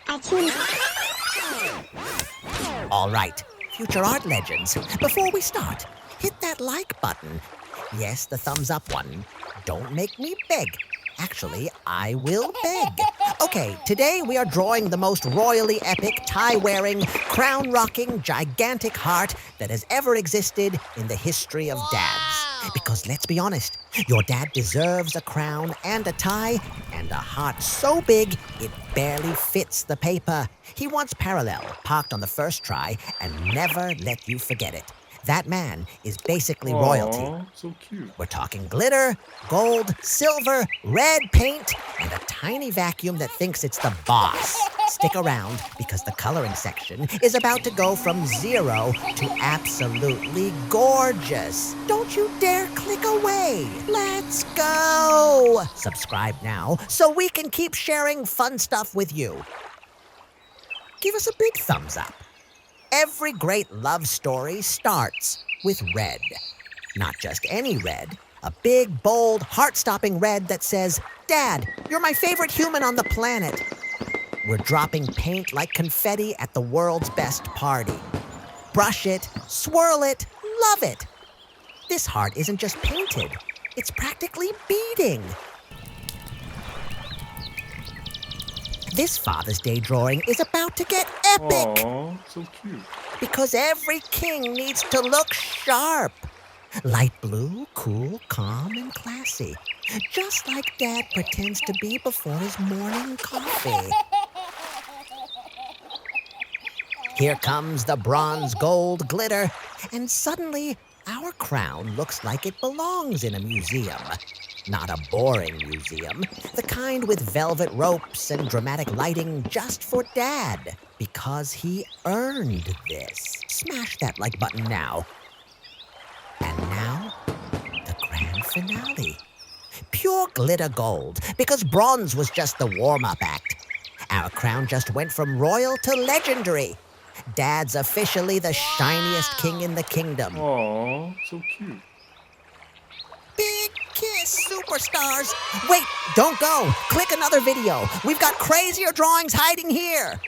Artoonza. All right, future art legends, before we start, hit that like button. Yes, the thumbs up one. Don't make me beg. Actually, I will beg. Okay, today we are drawing the most royally epic, tie-wearing, crown-rocking, gigantic heart that has ever existed in the history of dads. Because let's be honest, your dad deserves a crown and a tie and a heart so big it barely fits the paper. He wants parallel, parked on the first try, and never let you forget it. That man is basically royalty. Aw, so cute. We're talking glitter, gold, silver, red paint, and a tiny vacuum that thinks it's the boss. Stick around because the coloring section is about to go from 0 to absolutely gorgeous. Don't you dare click away. Let's go. Subscribe now so we can keep sharing fun stuff with you. Give us a big thumbs up. Every great love story starts with red. Not just any red, a big, bold, heart-stopping red that says, "Dad, you're my favorite human on the planet." We're dropping paint like confetti at the world's best party. Brush it, swirl it, love it. This heart isn't just painted, it's practically beating. This Father's Day drawing is about to get epic. Aw, so cute. Because every king needs to look sharp. Light blue, cool, calm, and classy. Just like Dad pretends to be before his morning coffee. Here comes the bronze gold glitter, and suddenly our crown looks like it belongs in a museum. Not a boring museum, the kind with velvet ropes and dramatic lighting just for Dad, because he earned this. Smash that like button now. And now, the grand finale. Pure glitter gold, because bronze was just the warm-up act. Our crown just went from royal to legendary. Dad's officially the shiniest king in the kingdom. Aw, so cute. Big kiss, superstars! Wait, don't go. Click another video. We've got crazier drawings hiding here.